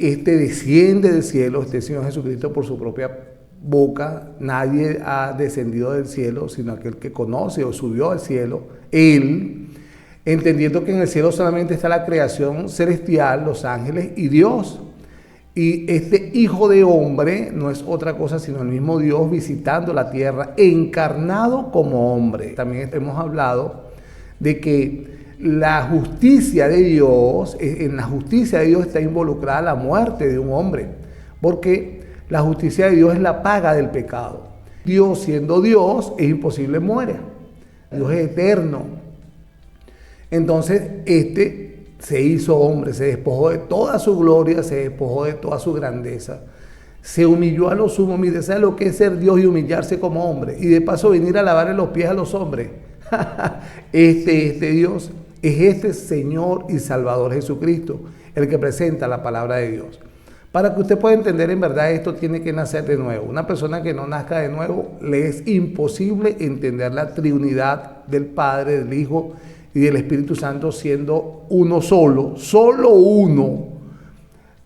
desciende del cielo, este Señor Jesucristo por su propia boca. Nadie ha descendido del cielo, sino aquel que conoce o subió al cielo, Él, entendiendo que en el cielo solamente está la creación celestial, los ángeles y Dios. Y este Hijo de Hombre no es otra cosa sino el mismo Dios visitando la tierra, encarnado como hombre. También hemos hablado de que la justicia de Dios, en la justicia de Dios está involucrada la muerte de un hombre, porque la justicia de Dios es la paga del pecado. Dios, siendo Dios, es imposible muera. Dios es eterno. Entonces, se hizo hombre, se despojó de toda su gloria, se despojó de toda su grandeza, se humilló a lo sumo. Mire, ¿sabe lo que es ser Dios y humillarse como hombre? Y de paso venir a lavarle los pies a los hombres. Dios es este Señor y Salvador Jesucristo, el que presenta la palabra de Dios. Para que usted pueda entender en verdad esto, tiene que nacer de nuevo. Una persona que no nazca de nuevo, le es imposible entender la Trinidad del Padre, del Hijo y del Espíritu Santo siendo uno solo uno,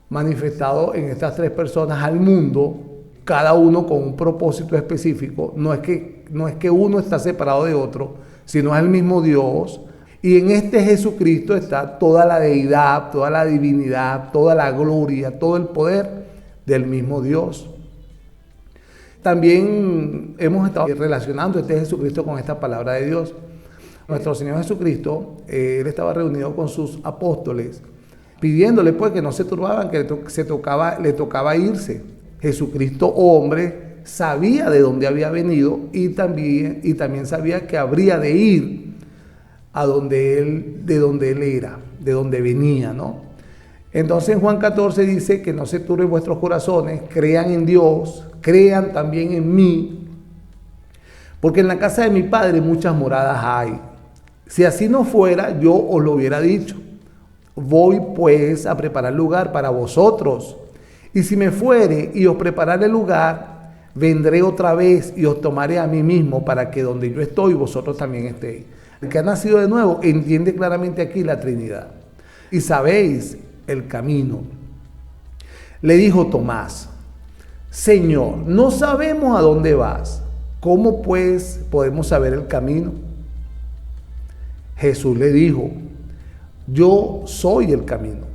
manifestado en estas tres personas al mundo, cada uno con un propósito específico. No es que uno está separado de otro, sino es el mismo Dios. Y en este Jesucristo está toda la deidad, toda la divinidad, toda la gloria, todo el poder del mismo Dios. También hemos estado relacionando este Jesucristo con esta palabra de Dios. Nuestro Señor Jesucristo, Él estaba reunido con sus apóstoles, pidiéndole pues que no se turbaban, que le tocaba irse. Jesucristo, hombre, sabía de dónde había venido y también sabía que habría de ir de donde Él era, de donde venía, ¿no? Entonces en Juan 14 dice que no se turben vuestros corazones, crean en Dios, crean también en mí, porque en la casa de mi Padre muchas moradas hay. Si así no fuera, yo os lo hubiera dicho. Voy pues a preparar lugar para vosotros. Y si me fuere y os prepararé lugar, vendré otra vez y os tomaré a mí mismo, para que donde yo estoy, vosotros también estéis. El que ha nacido de nuevo entiende claramente aquí la Trinidad. Y sabéis el camino. Le dijo Tomás: Señor, no sabemos a dónde vas. ¿Cómo pues podemos saber el camino? Jesús le dijo: yo soy el camino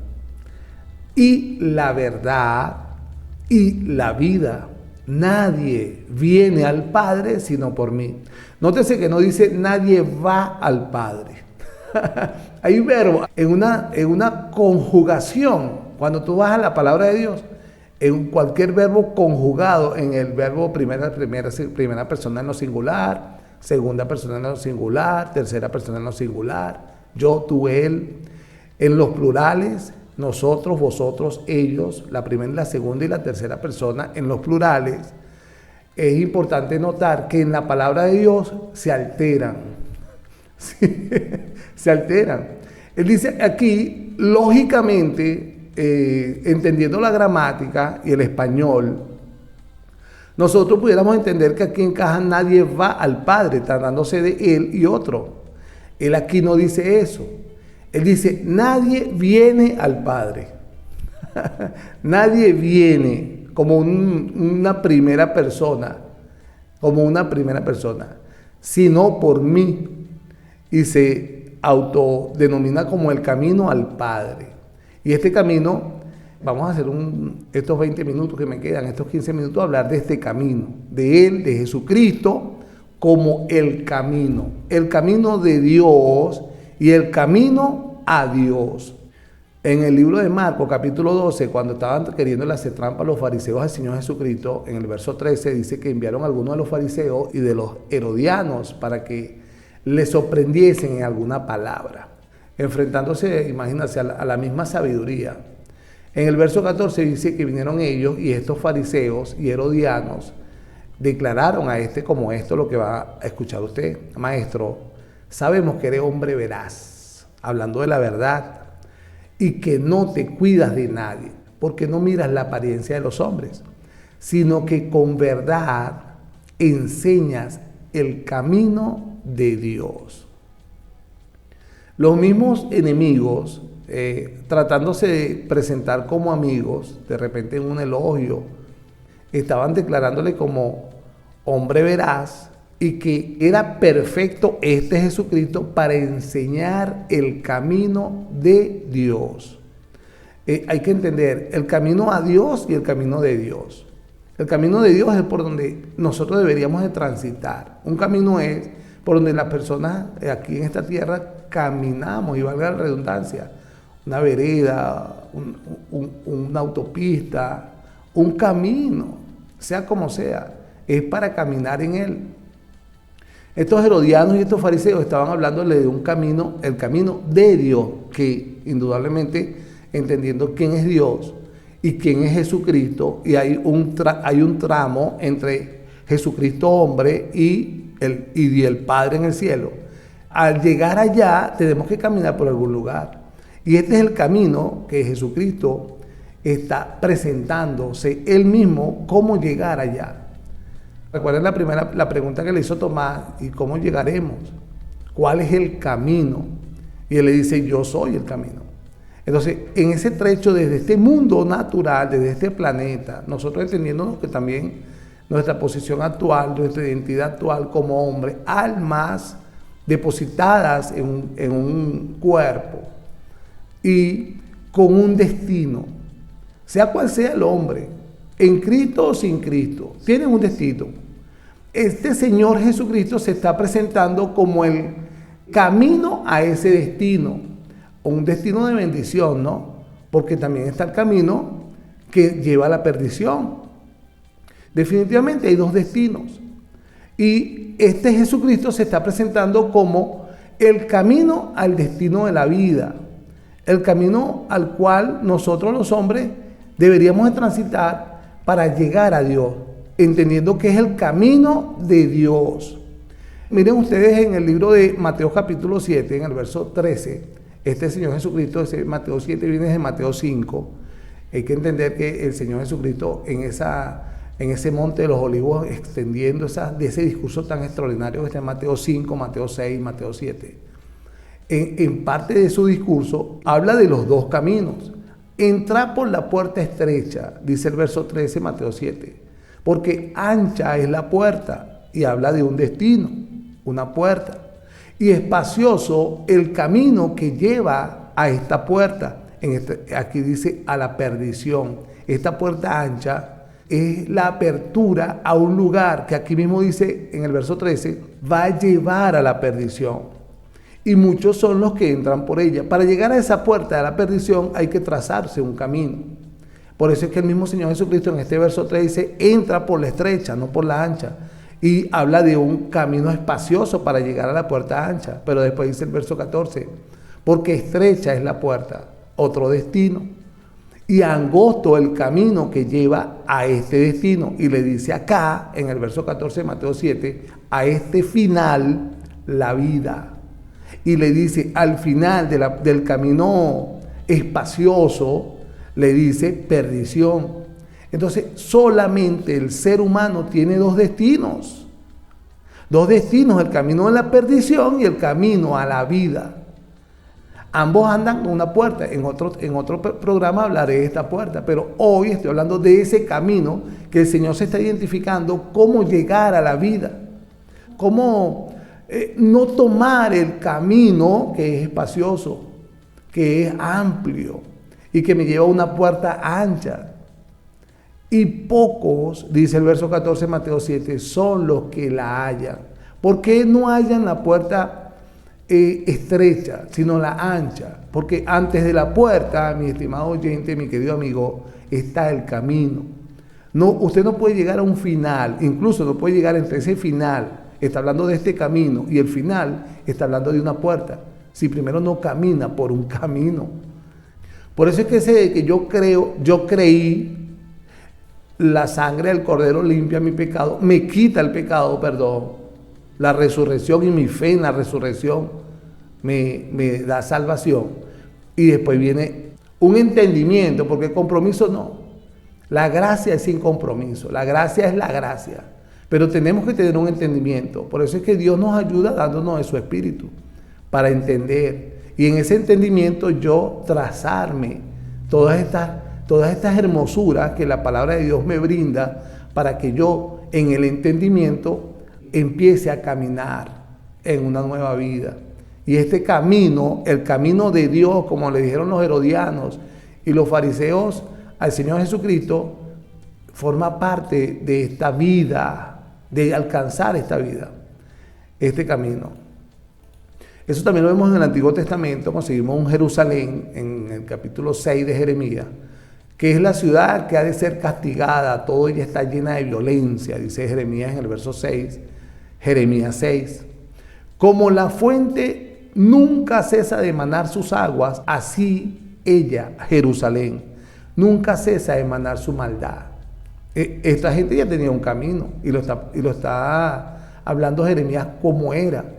y la verdad y la vida. Nadie viene al Padre sino por mí. Nótese que no dice nadie va al Padre. Hay un verbo en una conjugación. Cuando tú vas a la palabra de Dios, en cualquier verbo conjugado en el verbo primera persona en lo singular, segunda persona en lo singular, tercera persona en lo singular, yo, tú, él, en los plurales, nosotros, vosotros, ellos, la primera, la segunda y la tercera persona en los plurales. Es importante notar que en la palabra de Dios se alteran. ¿Sí? Se alteran. Él dice aquí, lógicamente, entendiendo la gramática y el español, nosotros pudiéramos entender que aquí en caja nadie va al Padre, tratándose de él y otro. Él aquí no dice eso. Él dice, nadie viene al Padre. Nadie viene como una primera persona, sino por mí. Y se autodenomina como el camino al Padre. Y este camino, vamos a hacer estos 20 minutos que me quedan, estos 15 minutos, hablar de este camino, de Él, de Jesucristo, como el camino de Dios y el camino a Dios. En el libro de Marcos, capítulo 12, cuando estaban queriendo hacer trampa a los fariseos al Señor Jesucristo, en el verso 13 dice que enviaron a algunos de los fariseos y de los herodianos para que le sorprendiesen en alguna palabra, enfrentándose, imagínense, a la misma sabiduría. En el verso 14 dice que vinieron ellos y estos fariseos y herodianos declararon a como esto lo que va a escuchar usted. Maestro, sabemos que eres hombre veraz, hablando de la verdad, y que no te cuidas de nadie, porque no miras la apariencia de los hombres, sino que con verdad enseñas el camino de Dios. Los mismos enemigos tratándose de presentar como amigos, de repente en un elogio, estaban declarándole como hombre veraz y que era perfecto este Jesucristo para enseñar el camino de Dios. Hay que entender el camino a Dios y el camino de Dios. El camino de Dios es por donde nosotros deberíamos de transitar. Un camino es por donde las personas aquí en esta tierra caminamos, y valga la redundancia, una vereda, una autopista, un camino, sea como sea, es para caminar en él. Estos herodianos y estos fariseos estaban hablándole de un camino, el camino de Dios, que indudablemente, entendiendo quién es Dios y quién es Jesucristo, y hay un tramo entre Jesucristo hombre y el Padre en el cielo. Al llegar allá tenemos que caminar por algún lugar, y este es el camino que Jesucristo está presentándose él mismo, cómo llegar allá. Recuerden la pregunta que le hizo Tomás: ¿y cómo llegaremos? ¿Cuál es el camino? Y él le dice: yo soy el camino. Entonces, en ese trecho, desde este mundo natural, desde este planeta, nosotros entendiéndonos que también nuestra posición actual, nuestra identidad actual como hombre, almas depositadas en un cuerpo y con un destino, sea cual sea el hombre, en Cristo o sin Cristo, tienen un destino. Este Señor Jesucristo se está presentando como el camino a ese destino, un destino de bendición, ¿no? Porque también está el camino que lleva a la perdición. Definitivamente hay dos destinos. Y este Jesucristo se está presentando como el camino al destino de la vida, el camino al cual nosotros los hombres deberíamos de transitar para llegar a Dios, entendiendo que es el camino de Dios. Miren ustedes en el libro de Mateo capítulo 7, en el verso 13, este Señor Jesucristo, ese Mateo 7 viene de Mateo 5. Hay que entender que el Señor Jesucristo en ese monte de los olivos, extendiendo de ese discurso tan extraordinario que está en Mateo 5, Mateo 6, Mateo 7, en parte de su discurso habla de los dos caminos. Entra por la puerta estrecha, dice el verso 13, Mateo 7, porque ancha es la puerta, y habla de un destino, una puerta, y espacioso el camino que lleva a esta puerta. Aquí dice a la perdición. Esta puerta ancha es la apertura a un lugar que aquí mismo dice en el verso 13, va a llevar a la perdición. Y muchos son los que entran por ella. Para llegar a esa puerta de la perdición hay que trazarse un camino. Por eso es que el mismo Señor Jesucristo en este verso 3 dice: entra por la estrecha, no por la ancha. Y habla de un camino espacioso para llegar a la puerta ancha. Pero después dice el verso 14: porque estrecha es la puerta, otro destino, y angosto el camino que lleva a este destino. Y le dice acá, en el verso 14 de Mateo 7, a este final, la vida. Y le dice, al final del camino espacioso, le dice perdición. Entonces, solamente el ser humano tiene dos destinos. Dos destinos, el camino a la perdición y el camino a la vida. Ambos andan con una puerta. En otro programa hablaré de esta puerta, pero hoy estoy hablando de ese camino que el Señor se está identificando, cómo llegar a la vida, cómo no tomar el camino que es espacioso, que es amplio y que me lleva a una puerta ancha. Y pocos, dice el verso 14 de Mateo 7, son los que la hallan. ¿Por qué no hallan la puerta estrecha, sino la ancha? Porque antes de la puerta, mi estimado oyente, mi querido amigo, está el camino. No, usted no puede llegar a un final, incluso no puede llegar entre ese final. Está hablando de este camino y el final está hablando de una puerta. Si primero no camina por un camino. Por eso es que ese de que yo creí, la sangre del Cordero limpia mi pecado, me quita el pecado, perdón. La resurrección y mi fe en la resurrección me da salvación. Y después viene un entendimiento, porque el compromiso no. La gracia es sin compromiso, la gracia es la gracia. Pero tenemos que tener un entendimiento. Por eso es que Dios nos ayuda dándonos de su espíritu para entender Y en ese entendimiento yo trazarme todas estas hermosuras que la palabra de Dios me brinda para que yo en el entendimiento empiece a caminar en una nueva vida. Y este camino, el camino de Dios, como le dijeron los herodianos y los fariseos al Señor Jesucristo, forma parte de esta vida, de alcanzar esta vida, este camino. Eso también lo vemos en el Antiguo Testamento, conseguimos un Jerusalén en el capítulo 6 de Jeremías, que es la ciudad que ha de ser castigada, todo ella está llena de violencia, dice Jeremías en el verso 6, Jeremías 6. Como la fuente nunca cesa de emanar sus aguas, así ella, Jerusalén, nunca cesa de emanar su maldad. Esta gente ya tenía un camino y lo está hablando Jeremías como era.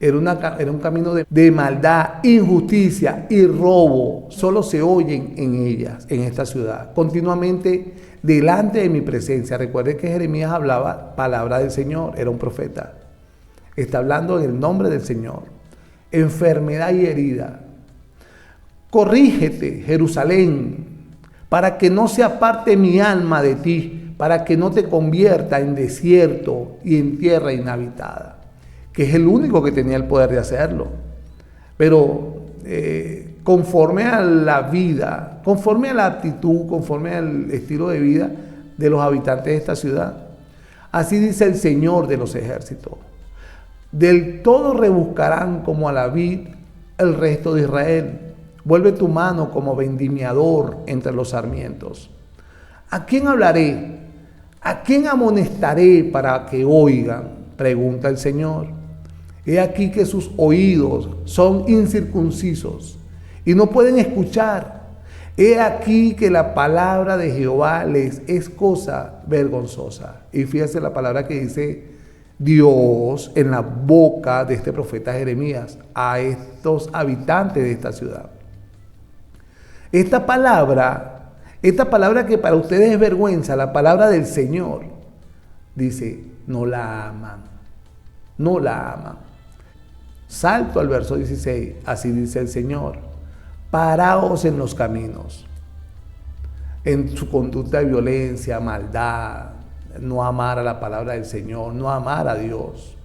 Era un camino de maldad, injusticia y robo. Solo se oyen en ellas, en esta ciudad, continuamente delante de mi presencia. Recuerden que Jeremías hablaba palabra del Señor, era un profeta. Está hablando en el nombre del Señor. Enfermedad y herida. Corrígete, Jerusalén, para que no se aparte mi alma de ti, para que no te convierta en desierto y en tierra inhabitada, que es el único que tenía el poder de hacerlo. Pero conforme a la vida, conforme a la actitud, conforme al estilo de vida de los habitantes de esta ciudad. Así dice el Señor de los ejércitos. Del todo rebuscarán como a la vid el resto de Israel. Vuelve tu mano como vendimiador entre los sarmientos. ¿A quién hablaré? ¿A quién amonestaré para que oigan? Pregunta el Señor. He aquí que sus oídos son incircuncisos y no pueden escuchar. He aquí que la palabra de Jehová les es cosa vergonzosa. Y fíjese la palabra que dice Dios en la boca de este profeta Jeremías a estos habitantes de esta ciudad. Esta palabra que para ustedes es vergüenza, la palabra del Señor, dice, no la aman, no la aman. Salto al verso 16, así dice el Señor, paraos en los caminos, en su conducta de violencia, maldad, no amar a la palabra del Señor, no amar a Dios,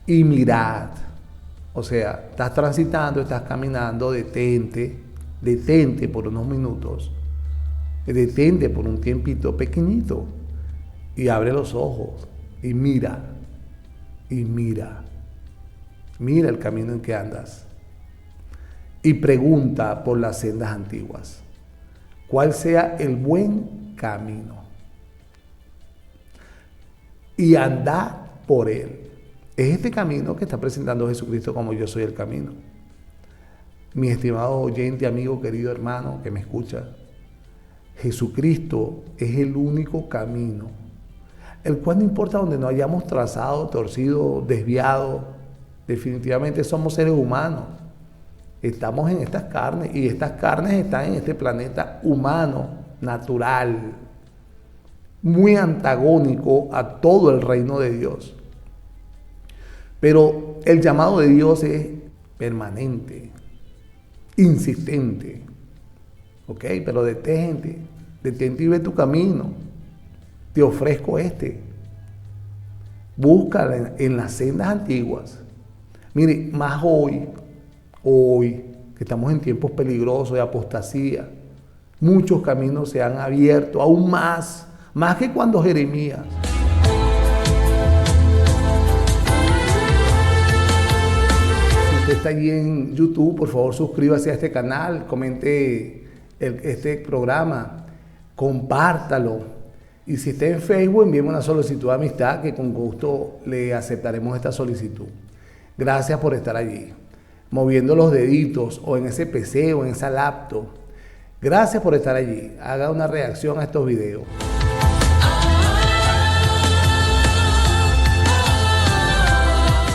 y mirad, o sea, estás transitando, estás caminando, detente por unos minutos, detente por un tiempito pequeñito, y abre los ojos, y mira el camino en que andas, y pregunta por las sendas antiguas, cuál sea el buen camino, y anda por él. Es este camino que está presentando Jesucristo como yo soy el camino. Mi estimado oyente, amigo, querido hermano que me escucha, Jesucristo es el único camino, el cual no importa donde nos hayamos trazado, torcido, desviado, definitivamente somos seres humanos. Estamos en estas carnes y estas carnes están en este planeta humano, natural, muy antagónico a todo el reino de Dios. Pero el llamado de Dios es permanente, insistente. ¿Ok? Pero detente y ve tu camino. Te ofrezco Búscala en las sendas antiguas. Mire, más hoy, que estamos en tiempos peligrosos de apostasía, muchos caminos se han abierto, aún más que cuando Jeremías. Si usted está allí en YouTube, por favor suscríbase a este canal, comente este programa, compártalo. Y si está en Facebook, envíeme una solicitud de amistad que con gusto le aceptaremos esta solicitud. Gracias por estar allí, moviendo los deditos o en ese PC o en esa laptop. Gracias por estar allí. Haga una reacción a estos videos.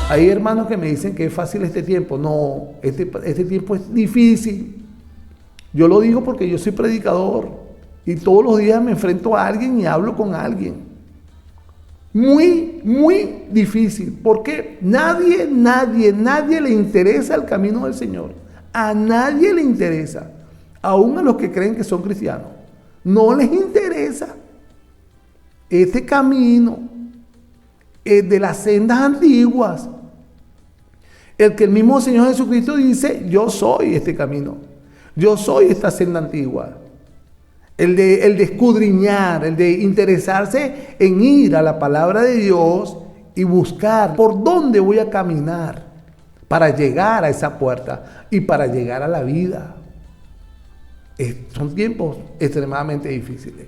Hay hermanos que me dicen que es fácil este tiempo. No, este tiempo es difícil. Yo lo digo porque yo soy predicador y todos los días me enfrento a alguien y hablo con alguien. muy, muy difícil. Porque nadie le interesa el camino del Señor. A nadie le interesa. Aún a los que creen que son cristianos. No les interesa. Este camino es de las sendas antiguas. El que el mismo Señor Jesucristo dice, yo soy este camino. Yo soy esta senda antigua. El de escudriñar, el de interesarse en ir a la palabra de Dios y buscar por dónde voy a caminar para llegar a esa puerta y para llegar a la vida. Son tiempos extremadamente difíciles.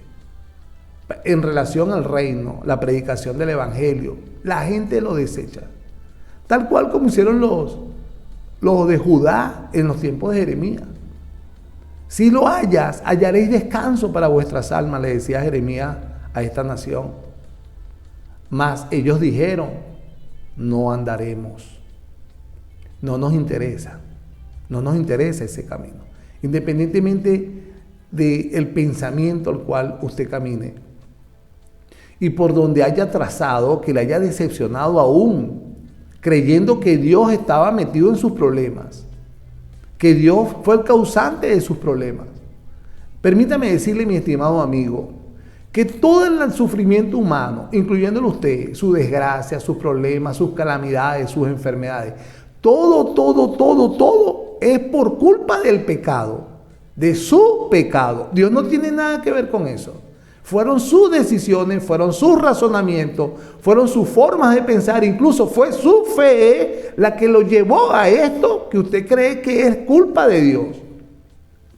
En relación al reino, la predicación del evangelio, la gente lo desecha. Tal cual como hicieron los de Judá en los tiempos de Jeremías. Si lo hallas, hallaréis descanso para vuestras almas, le decía Jeremías a esta nación. Mas ellos dijeron, no andaremos. No nos interesa ese camino. Independientemente del pensamiento al cual usted camine. Y por donde haya trazado, que le haya decepcionado aún, creyendo que Dios estaba metido en sus problemas, que Dios fue el causante de sus problemas. Permítame decirle, mi estimado amigo, que todo el sufrimiento humano, incluyéndolo usted, su desgracia, sus problemas, sus calamidades, sus enfermedades, todo es por culpa del pecado, de su pecado. Dios no tiene nada que ver con eso. Fueron sus decisiones, fueron sus razonamientos, fueron sus formas de pensar, incluso fue su fe la que lo llevó a esto que usted cree que es culpa de Dios.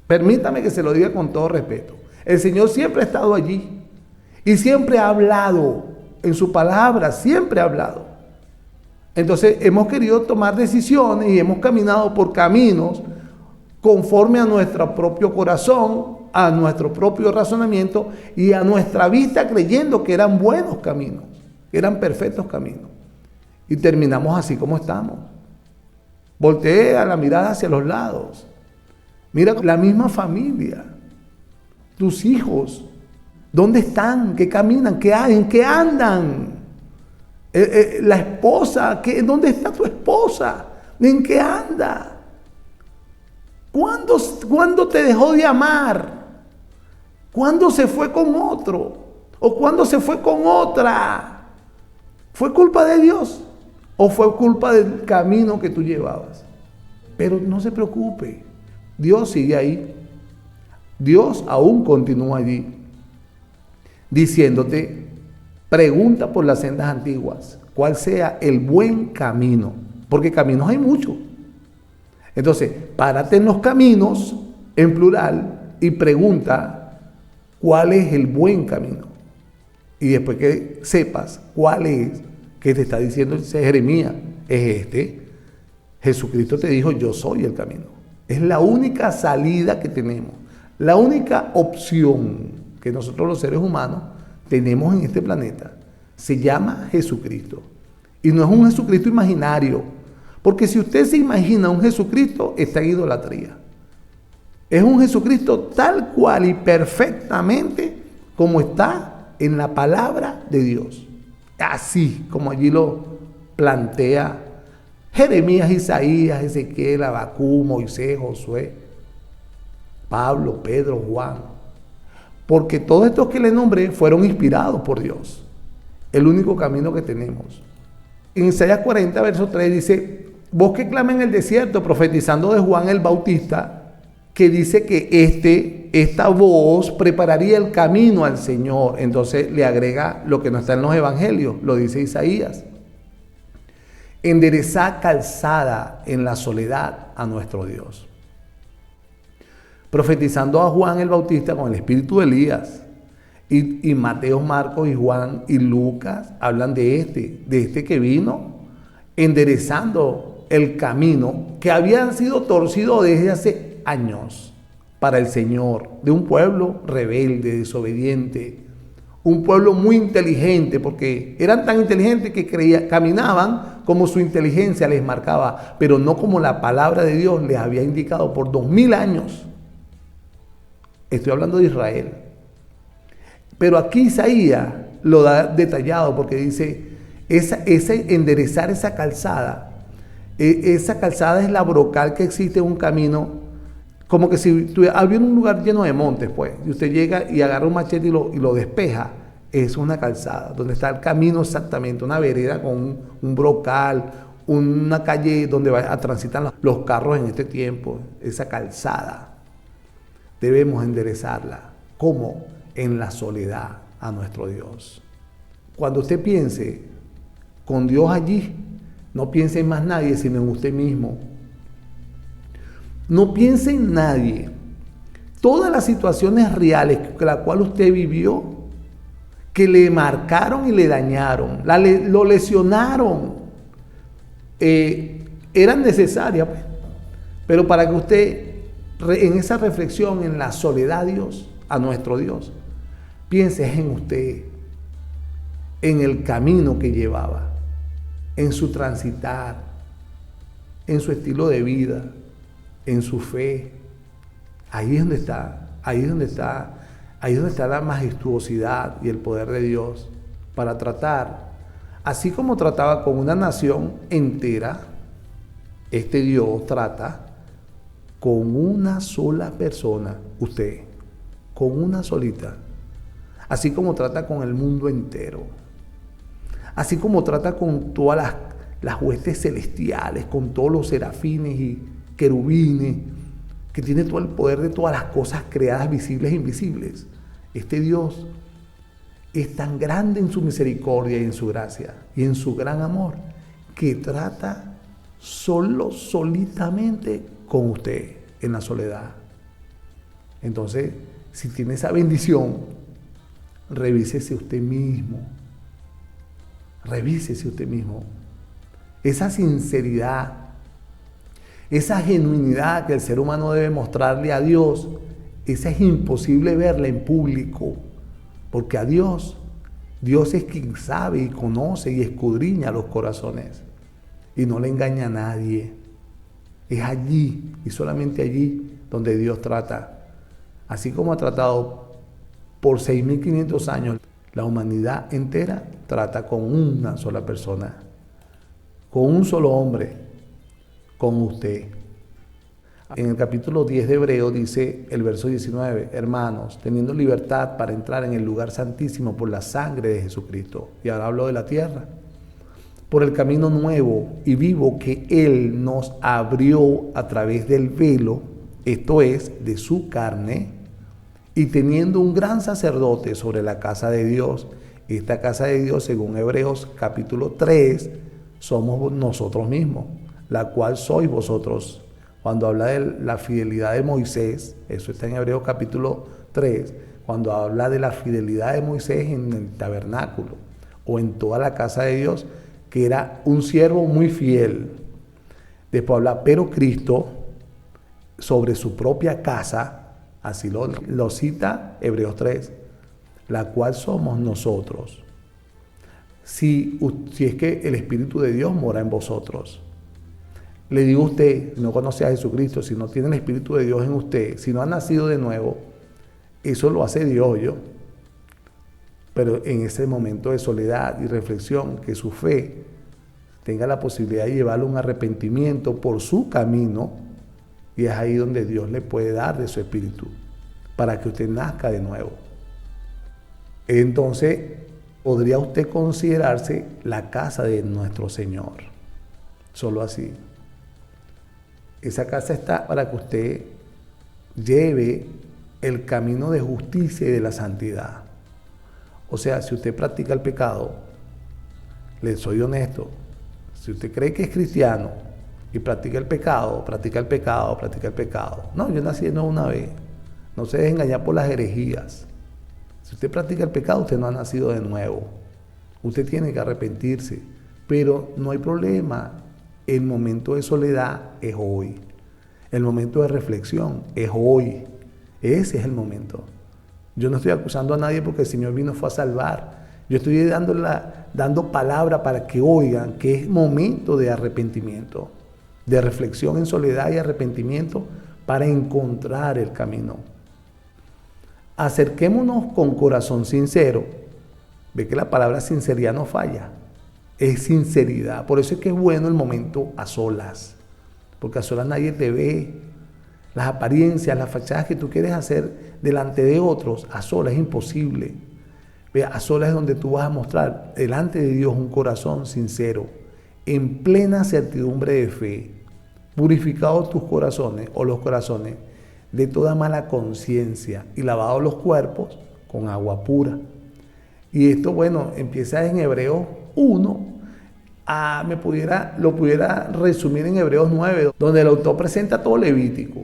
Permítame que se lo diga con todo respeto. El Señor siempre ha estado allí y siempre ha hablado en su palabra, siempre ha hablado. Entonces hemos querido tomar decisiones y hemos caminado por caminos conforme a nuestro propio corazón, a nuestro propio razonamiento y a nuestra vista, creyendo que eran buenos caminos, que eran perfectos caminos. Y terminamos así como estamos. Voltea la mirada hacia los lados. Mira la misma familia, tus hijos, ¿dónde están? ¿Qué caminan? ¿En qué andan? La esposa, ¿dónde está tu esposa? ¿En qué anda? ¿Cuándo te dejó de amar? ¿Cuándo se fue con otro? ¿O cuándo se fue con otra? ¿Fue culpa de Dios? ¿O fue culpa del camino que tú llevabas? Pero no se preocupe. Dios sigue ahí. Dios aún continúa allí. Diciéndote, pregunta por las sendas antiguas, cuál sea el buen camino. Porque caminos hay muchos. Entonces, párate en los caminos, en plural, y pregunta cuál es el buen camino. Y después que sepas cuál es, que te está diciendo Jeremías, es este. Jesucristo te dijo, yo soy el camino. Es la única salida que tenemos, la única opción que nosotros los seres humanos tenemos en este planeta. Se llama Jesucristo. Y no es un Jesucristo imaginario, porque si usted se imagina un Jesucristo, está en idolatría. Es un Jesucristo tal cual y perfectamente como está en la palabra de Dios. Así como allí lo plantea Jeremías, Isaías, Ezequiel, Abacú, Moisés, Josué, Pablo, Pedro, Juan. Porque todos estos que le nombré fueron inspirados por Dios. El único camino que tenemos. En Isaías 40, verso 3 dice, voz que clama en el desierto, profetizando de Juan el Bautista, que dice que esta voz prepararía el camino al Señor. Entonces le agrega lo que no está en los evangelios, lo dice Isaías. Enderezad calzada en la soledad a nuestro Dios. Profetizando a Juan el Bautista con el espíritu de Elías. Y Mateo, Marcos y Juan y Lucas hablan de este que vino enderezando el camino que había sido torcido desde hace años para el Señor, de un pueblo rebelde, desobediente, un pueblo muy inteligente, porque eran tan inteligentes que caminaban como su inteligencia les marcaba, pero no como la palabra de Dios les había indicado por 2000 años. Estoy hablando de Israel. Pero aquí Isaías lo da detallado porque dice, enderezar esa calzada es la brocal que existe en un camino, como que si había un lugar lleno de montes, pues, y usted llega y agarra un machete y lo despeja, es una calzada, donde está el camino exactamente, una vereda con un brocal, una calle donde a transitar los carros en este tiempo, esa calzada. Debemos enderezarla. ¿Cómo? En la soledad a nuestro Dios. Cuando usted piense con Dios allí, no piense en más nadie, sino en usted mismo. No piense en nadie. Todas las situaciones reales que la cual usted vivió, que le marcaron y le dañaron, lo lesionaron, eran necesarias, pues. Pero para que usted, en esa reflexión, en la soledad a nuestro Dios, piense en usted, en el camino que llevaba, en su transitar, en su estilo de vida, en su fe. Ahí es donde está la majestuosidad y el poder de Dios para tratar, así como trataba con una nación entera, este Dios trata con una sola persona, usted, con una solita, así como trata con el mundo entero, así como trata con todas las huestes celestiales, con todos los serafines y querubines, que tiene todo el poder de todas las cosas creadas, visibles e invisibles. Este Dios es tan grande en su misericordia y en su gracia y en su gran amor, que trata solitamente con usted en la soledad. Entonces, si tiene esa bendición, revísese usted mismo. Revísese usted mismo. Esa sinceridad, esa genuinidad que el ser humano debe mostrarle a Dios, esa es imposible verla en público, porque a Dios es quien sabe y conoce y escudriña los corazones y no le engaña a nadie. Es allí y solamente allí donde Dios trata. Así como ha tratado por 6.500 años, la humanidad entera trata con una sola persona, con un solo hombre, con usted. En el capítulo 10 de Hebreos dice el verso 19, hermanos, teniendo libertad para entrar en el lugar santísimo por la sangre de Jesucristo. Y ahora hablo de la tierra. Por el camino nuevo y vivo que Él nos abrió a través del velo, esto es, de su carne, y teniendo un gran sacerdote sobre la casa de Dios. Esta casa de Dios, según Hebreos capítulo 3, somos nosotros mismos, la cual sois vosotros. Cuando habla de la fidelidad de Moisés, eso está en Hebreos capítulo 3, cuando habla de la fidelidad de Moisés en el tabernáculo o en toda la casa de Dios, que era un siervo muy fiel. Después habla, pero Cristo sobre su propia casa, así lo cita Hebreos 3, la cual somos nosotros. Si es que el Espíritu de Dios mora en vosotros. Le digo a usted, no conoce a Jesucristo, si no tiene el Espíritu de Dios en usted, si no ha nacido de nuevo, eso lo hace Dios, Pero en ese momento de soledad y reflexión, que su fe tenga la posibilidad de llevarlo a un arrepentimiento por su camino, y es ahí donde Dios le puede dar de su Espíritu, para que usted nazca de nuevo. Entonces, podría usted considerarse la casa de nuestro Señor. Solo así. Esa casa está para que usted lleve el camino de justicia y de la santidad. O sea, si usted practica el pecado, le soy honesto, si usted cree que es cristiano y practica el pecado, practica el pecado, practica el pecado. No, yo nací de nuevo una vez. No se deje engañar por las herejías. Si usted practica el pecado, usted no ha nacido de nuevo. Usted tiene que arrepentirse. Pero no hay problema. El momento de soledad es hoy. El momento de reflexión es hoy. Ese es el momento. Yo no estoy acusando a nadie porque el Señor fue a salvar. Yo estoy dando palabra para que oigan que es momento de arrepentimiento, de reflexión en soledad y arrepentimiento para encontrar el camino. Acerquémonos con corazón sincero, Ve que la palabra sinceridad no falla. Es sinceridad. Por eso es que es bueno el momento a solas. Porque a solas nadie te ve. Las apariencias, las fachadas que tú quieres hacer delante de otros, a solas es imposible. Ve, a solas es donde tú vas a mostrar delante de Dios un corazón sincero, en plena certidumbre de fe, purificados tus corazones o los corazones de toda mala conciencia y lavados los cuerpos con agua pura. Y esto, bueno, empieza en Hebreos 1, lo pudiera resumir en Hebreos 9, donde el autor presenta todo Levítico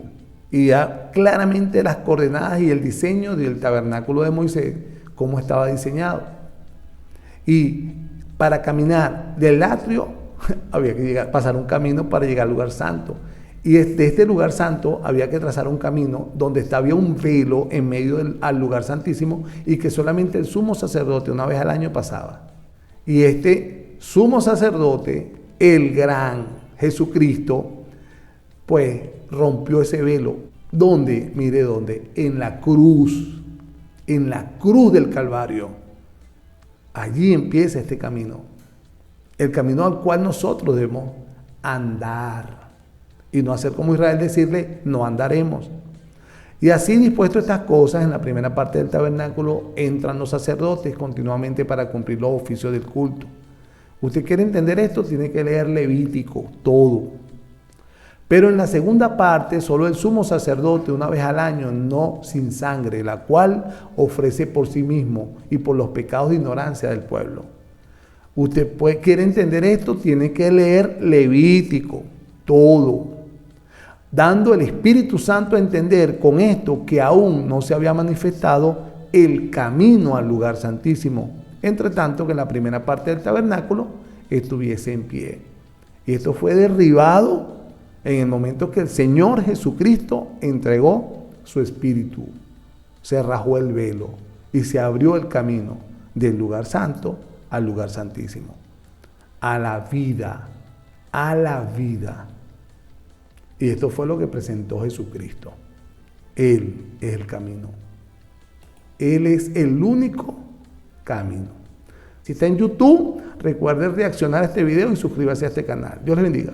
y da claramente las coordenadas y el diseño del tabernáculo de Moisés, cómo estaba diseñado. Y para caminar del atrio había que pasar un camino para llegar al lugar santo. Y de este lugar santo había que trazar un camino donde había un velo en medio al lugar santísimo y que solamente el sumo sacerdote una vez al año pasaba. Y este sumo sacerdote, el gran Jesucristo, pues rompió ese velo. ¿Dónde? Mire dónde. En la cruz del Calvario. Allí empieza este camino. El camino al cual nosotros debemos andar. Y no hacer como Israel, decirle, no andaremos. Y así dispuesto estas cosas, en la primera parte del tabernáculo entran los sacerdotes continuamente para cumplir los oficios del culto. Usted quiere entender esto, tiene que leer Levítico, todo. Pero en la segunda parte, solo el sumo sacerdote una vez al año, no sin sangre, la cual ofrece por sí mismo y por los pecados de ignorancia del pueblo. Usted quiere entender esto, tiene que leer Levítico, todo, dando el Espíritu Santo a entender con esto que aún no se había manifestado el camino al lugar santísimo, entre tanto que la primera parte del tabernáculo estuviese en pie. Y esto fue derribado en el momento que el Señor Jesucristo entregó su Espíritu. Se rajó el velo y se abrió el camino del lugar santo al lugar santísimo, a la vida, a la vida. Y esto fue lo que presentó Jesucristo. Él es el camino. Él es el único camino. Si está en YouTube, recuerde reaccionar a este video y suscríbase a este canal. Dios les bendiga.